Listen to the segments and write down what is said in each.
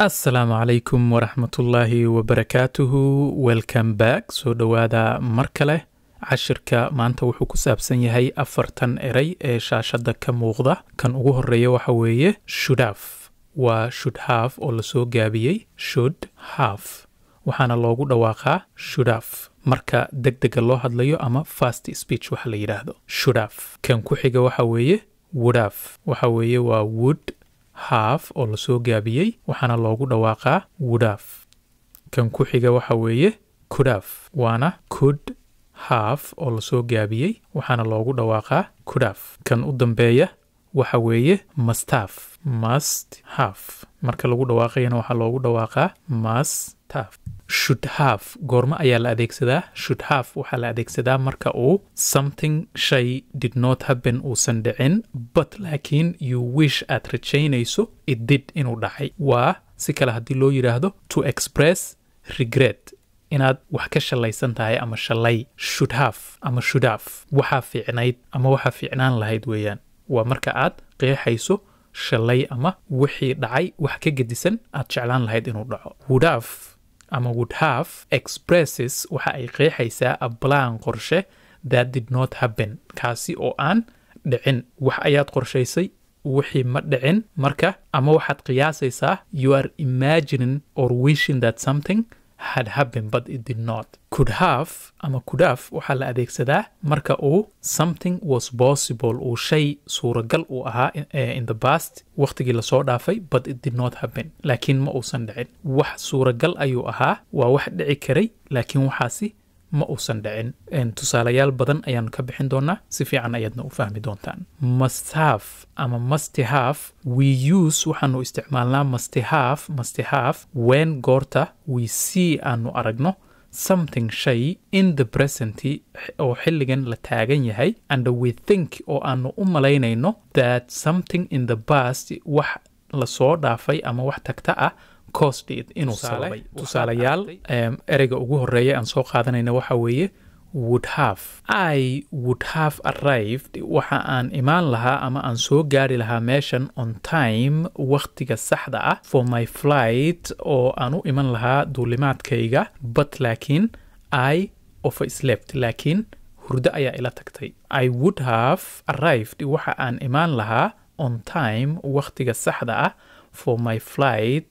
Assalamu alaikum wa rahmatullahi wa barakatuhu. Welcome back. So dhawaada mar kale. Cashirka maanta wuxuu ku saabsan yahay 4 eray ee shaashada ka muuqda. Kan ugu horeeya waxa weeye should have. Waa should have oo la soo gaabiyey should have. Waxaana loogu dhawaaqaa should have marka degdega loo hadlayo ama fast speech waxa la yiraahdo. Should have. Kan ku xiga waxa weeye would have. Waxa weeye waa would have oo la soo gaabiyey waxaana loogu dhawaaqaa would have. Kan ku xiga waxa weeye could have. Waana could have oo la soo gaabiyey waxaana loogu dhawaaqaa could have. Kan u dambeeya waxa weeye must have. Must have. Marka lagu dhawaaqayna waxa loogu dhawaaqaa must have. Should have goorma ayaa la adeegsadaa? Should have waxa la adeegsadaa marka uu something shay did not happen uusan dhicin but laakiin you wish aad rajaynayso it did inuu dhacay. Waa si kale haddii loo yiraahdo to express regret inaad wax ka shalaysan tahay ama shalay. Should have ama should have waxa fiicnayd ama waxa fiicnaan lahayd weeyaan. Waa marka aad qeexayso shalay ama wixii dhacay wax ka gedisan aad jeclaan lahayd inuu dhaco. Would have ama would have expresses waxa ay qeexaysaa a plan qorshe that did not happen. Kaasi oo aan dhicin. Wax ayaad qorshaysay wixii ma dhicin marka ama waxaad qiyaasaysaa you are imagining or wishing that something had happened but it did not. Could have ama could have waxa la adeegsadaa marka uu something was possible uu shay suuragal uu ahaa in the past waqtigii la soo dhaafay but it did not happen laakiin ma uusan dhicin. Wax suuragal ayuu ahaa waa wax dhici karay laakiin waxaasi ma uusan dhicin. Tusaalayaal badan ayaan ka bixin doonaa si fiican ayaadna u fahmi doontaan. Must have ama must have we use waxaanu isticmaalnaa must have when goorta we see aanu aragno something shay in the present oo xilligan la taagan yahay and we think oo aanu u malaynayno that something in the past wax la soo dhaafay ama wax tagta ah caused it inuu sababay. Tusaalayaal ereyga ugu horeeya aan soo qaadanayna waxa weeye would have. I would have arrived waxa aan imaan lahaa ama aan soo gaari lahaa meeshan on time waqtiga saxda ah for my flight oo aan u iman lahaa duulimaadkayga but laakiin I overslept laakiin hurdo ayaa ila tagtay. I would have arrived waxa aan imaan lahaa on time waqtiga saxda ah for my flight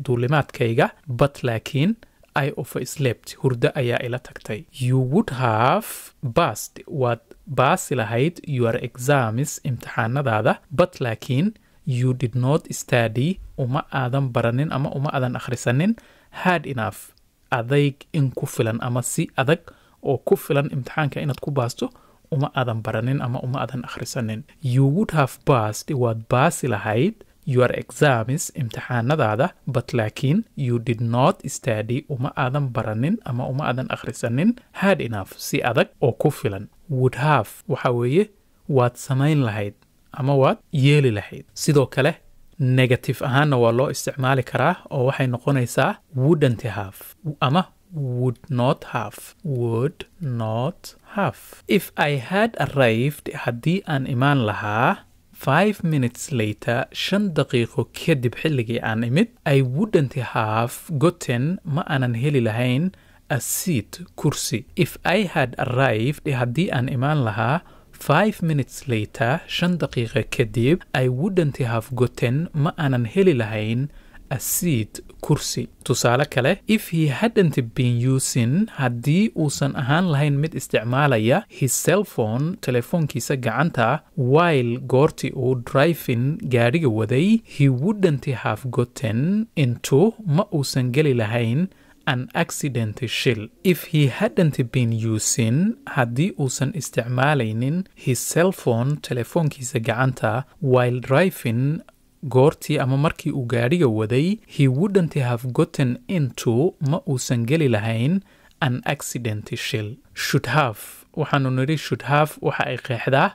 duulimaadkayga but laakiin I overslept hurdo ayaa ila tagtay. You would have passed waad baasi lahayd your exams imtixaanadaada but laakiin you did not study uma aadan baranin ama uma aadan akhrisanin hard enough adayg in ku filan ama si adag oo ku filan imtixaanka inaad ku baasto uma aadan baranin ama uma aadan akhrisanin. You would have passed waad baasi lahayd your exams imtixaanadaada but laakiin you did not study uma aadan baranin ama uma aadan akhrisanin hard enough si adag oo ku filan. Would have waxa weeye waad samayn lahayd ama waad yeeli lahayd. Sidoo kale negative ahaanna waa loo isticmaali karaa oo waxay noqonaysaa wouldn't have ama would not have. Would not have. If I had arrived haddii aan imaan lahaa 5 minutes later 5 daqiiqo kadib xilligii aan imid I wouldn't have gotten ma aanan heli lahayn a seat kursi. If I had arrived haddii aan imaan lahaa 5 minutes later 5 daqiiqo kadib I wouldn't have gotten ma aanan heli lahayn a seat kursi. Tusaale kale if he hadn't been using haddii uusan ahaan lahayn mid isticmaalaya his cell phone telefoonkiisa gacanta while goorti uu driving gaadhiga waday he wouldn't have gotten into ma uusan geli lahayn an accident shil. If he hadn't been using haddii uusan isticmaalaynin his cell phone telefoonkiisa gacanta while driving goortii ama markii uu gaadhiga waday he wouldn't have gotten into ma uusan geli lahayn an accident shil. Should have waxaanu nidhi should have waxa ay qeexdaa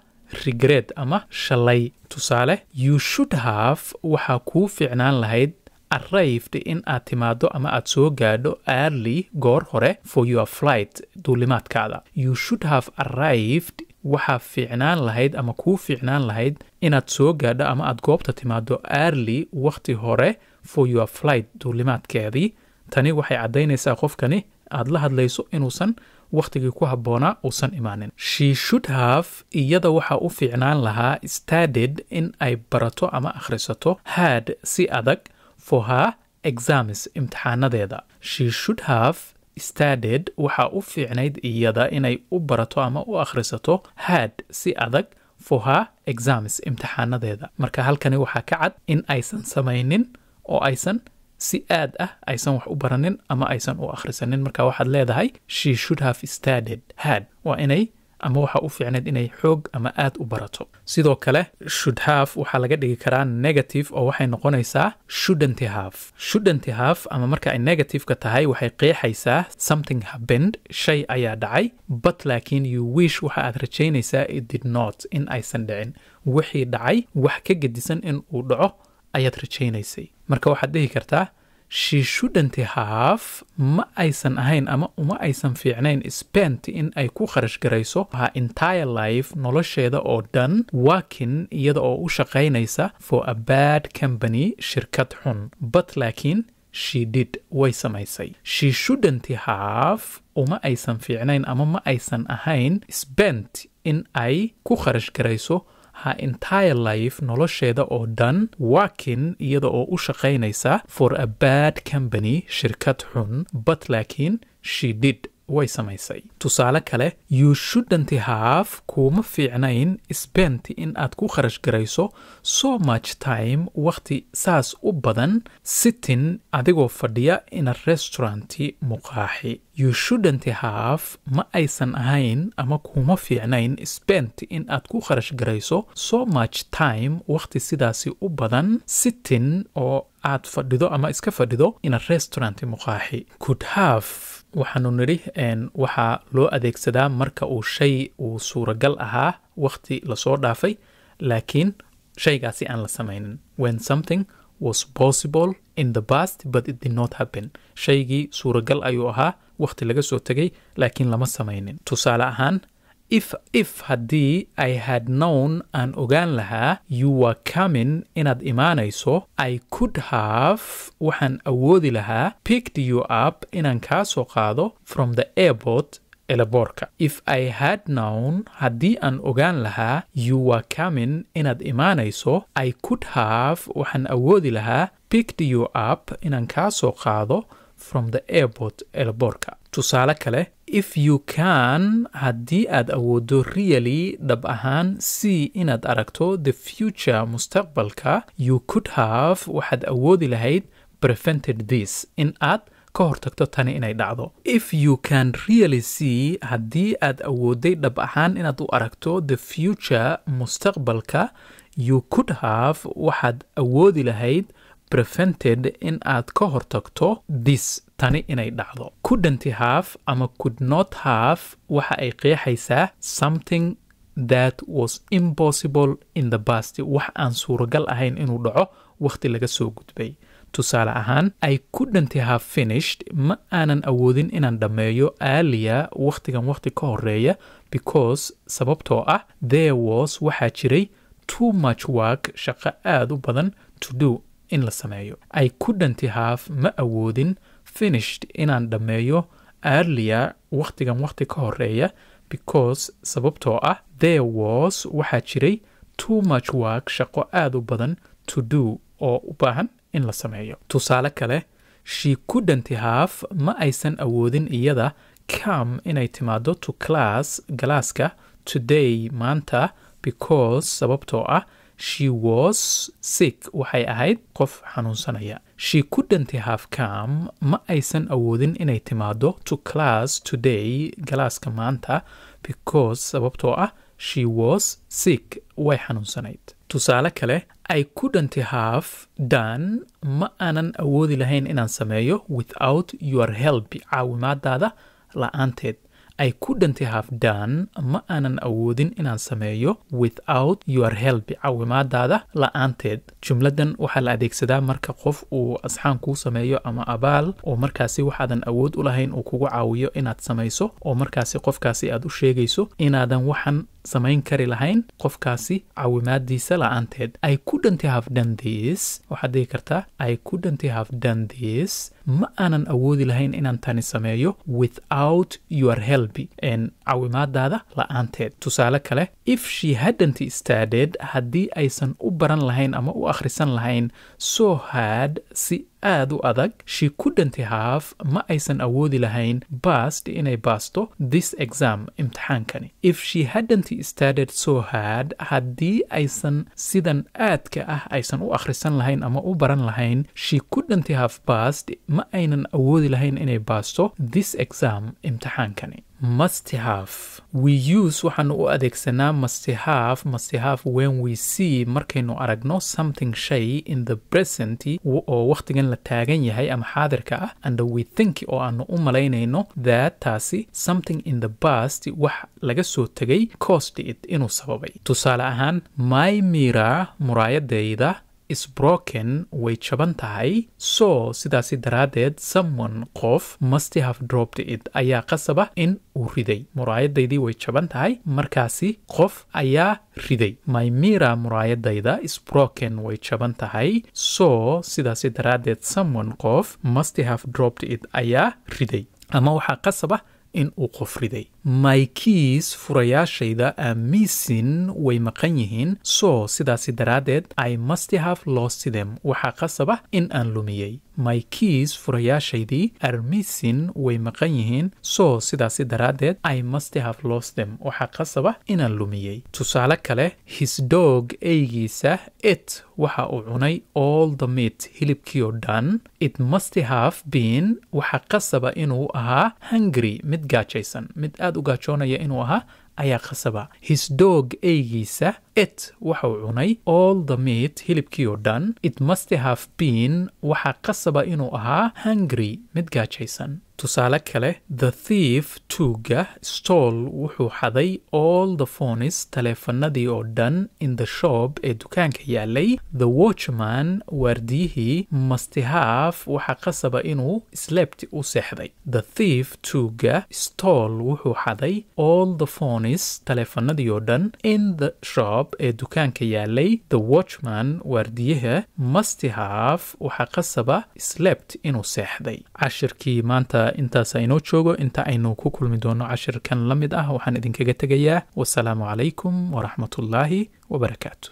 regret ama shalay. Tusaale you should have waxa kuu fiicnaan lahayd arrived in aad timaado ama aad soo gaadho early goor hore for your flight duulimaadkaada. You should have arrived waxa fiicnaan lahayd ama kuu fiicnaan lahayd inaad soo gaadho ama aad goobta timaado early waqti hore for your flight duulimaadkeedii tani waxay caddaynaysaa qofkani aad la hadlayso inuusan waqtigii ku habboonaa uusan imaanin she should have iyada waxa u fiicnaan lahaa studied in ay barato ama akhrisato had si adag for her exams imtixaanadeeda she should have studied waxa u fiicnayd iyada inay u barato ama u akhrisato had si adag for her exams imtixaanadeeda marka halkani waxaa ka cad in aysan samaynin oo aysan si aad ah aysan wax u baranin ama aysan u akhrisanin marka waxaad leedahay she should have studied had waa inay ama waxa u fiicnayd inay xoog ama aad u barato sidoo kale should have waxaa laga dhigi karaa negative oo waxay noqonaysaa shouldn't have ama marka ay negative ka tahay waxay qeexaysaa something happened shay ayaa dhacay but laakiin you wish waxa aad rajaynaysaa it did not in aysan dhicin wixii dhacay wax ka gedisan in uu dhaco ayaad rajaynaysay marka waxaad dhihi kartaa she shouldn't have ma aysan ahayn ama uma aysan fiicnayn spent in ay ku kharash garayso her entire life nolosheeda oo dhan working iyada oo u shaqaynaysa for a bad company shirkad xun but laakiin she did way samaysay she shouldn't have uma aysan fiicnayn ama ma aysan ahayn spent in ay ku kharash garayso her entire life nolosheeda oo dhan working iyada oo u shaqaynaysa for a bad company shirkad xun but laakiin she did way samaysay tusaale kale you shouldn't have kuma fiicnayn spent in aad ku kharash garayso so much time waqti saas u badan sitting adigoo fadhiya in a restaurant muqaaxi you shouldn't have ma aysan ahayn ama kuma fiicnayn spent in aad ku kharash garayso so much time waqti sidaasi u badan sitting oo aad fadhido ama iska fadhido in a restaurant muqaaxi could have waxaanu nidhi waxaa loo adeegsadaa marka uu shay uu suuragal ahaa waqti lasoo dhaafay laakiin shaygaasi aan la samaynin when something was possible in the past but it did not happen shaygii suuragal ayuu ahaa waqti laga soo tegay laakiin lama samaynin tusaale ahaan if haddii I had known aan ogaan lahaa you were coming inaad imaanayso I could have waxaan awoodi lahaa picked you up inaan kaa soo qaado from the airport elaboorka if I had known haddii aan ogaan lahaa you were coming inaad imaanayso I could have waxaan awoodi lahaa picked you up inaan kaa soo qaado from the airport elaboorka tusaale kale if you can haddii aad awoodo really dhab ahaan see inaad aragto the future mustaqbalka you could have waxaad awoodi lahayd prevented this in aad ka hortagto tani inay dhacdo if you can really see haddii aad awooday dhab ahaan inaad u aragto the future mustaqbalka you could have waxaad awoodi lahayd prevented in aad ka hortagto this tani inay dhacdo couldn't have ama could not have waxa ay qeexaysaa something that was impossible in the past wax aan suuragal ahayn inuu dhaco waqti laga soo gudbay tusaale ahaan I couldn't have finished ma aanan awoodin inaan dhammeeyo earlier waqtigan waqti ka horeeya because sababtoo ah there was waxaa jiray too much work shaqo aad u badan to do in la sameeyo I couldn't have ma awoodin finished inaan dhammeeyo earlier waqtigan waqti ka horeeya because sababtoo ah there was waxaa jiray too much work shaqo aad u badan to do oo u baahan in la sameeyo tusaale kale she couldn't have ma aysan awoodin iyada come inay timaado to class galaaska today maanta because sababtoo ah she was sick waxay ahayd qof xanuunsanaya she couldn't have come ma aysan awoodin inay timaado to class today galaaska maanta because sababtoo ah she was sick way xanuunsanayd tusaale kale I couldn't have done ma aanan awoodi lahayn inaan sameeyo without your help caawimaadaada la'aanteed I couldn't have done ma aanan awoodin inaan sameeyo without your help caawimaadaada la'aanteed jumladan waxaa la adeegsadaa marka qof uu asxaan kuu sameeyo ama abaal oo markaasi waxaadan awood u lahayn uu kugu caawiyo inaad samayso oo markaasi qofkaasi aad u sheegayso inaadan waxan samayn kari lahayn qofkaasi caawimaadiisa la'aanteed. I couldn't have done this. waxaad dhihi kartaa I couldn't have done this. ma aanan awoodi lahayn inaan tani sameeyo without your help. caawimaadaada la'aanteed. tusaale kale, if she hadn't studied, haddii aysan u baran lahayn ama u akhrisan lahayn so hard si aad u adag, she couldn't have, ma aysan awoodi lahayn passed inay baasto this exam, imtixaankani. if she hadn't studied so hard, haddii aysan sidan aadka ah aysan u akhrisan lahayn ama u baran lahayn, she couldn't have passed, ma aynan awoodi lahayn inay baasto this exam, imtixaankani. must have, we use waxaanu u adeegsanaa must have when we see markaynu aragno something shay in the present oo waqtigan la taagan yahay ama xaadirka ah, and we think oo aanu u malaynayno that taasi something in the past wax laga soo tegay caused it inuu sababay. tusaale ahaan, my mirror, muraayadayda, is broken, way jaban tahay, so sidaasi daraaddeed someone, qof, must have dropped it, ayaa qasaba in uu riday. muraayadaydii way jaban tahay, markaasi qof ayaa riday. my mirror, muraayadayda, is broken, way jaban tahay, so sidaasi daraaddeed someone, qof, must have dropped it, ayaa riday. ama waxaa qasaba in uu qof riday. my keys, furayaashayda, are missing, way maqan yihiin, so sidaasi daraaddeed I must have lost them, waxaa qasaba in aan lumiyey. my keys, furayaashaydii, are missing, way maqan yihiin, so sidaasi daraaddeed I must have lost them, waxaa qasaba inaan lumiyey. tusaale kale, his dog, eygiisa, ate, waxa uu cunay all the meat, hilibkii oo dhan, it must have been, waxaa qasaba inuu ahaa hungry, mid gaajaysan, mid aad u gaajoonaya inuu ahaa ayaa qasaba. his dog, eygiisa, ate, waxa uu cunay all the meat, hilibkii oo dhan, it must have been, waxaa qasaba inuu ahaa hungry, mid gaajaysan. tusaale kale, the thief, tuuga, stole, wuxuu xaday all the phones, taleefanadii oo dhan, in the shop, ee dukaanka yaalay. the watchman, waardiyihii, must have, waxaa qasaba inuu slept u seexday. the thief, tuuga, stole, wuxuu xaday all the phones, taleefanadii oo dhan, in the shop, ee dukaanka yaalay. the watchman, waardiyaha, must have, waxaa qasaba slept inuu seexday. cashirkii maanta intaas aynoo joogo. inta aynu ku kulmi doono cashirkan la mid ah, waxaan idinkaga tegayaa wasalaamu calaykum waraxmatullaahi wabarakaatu.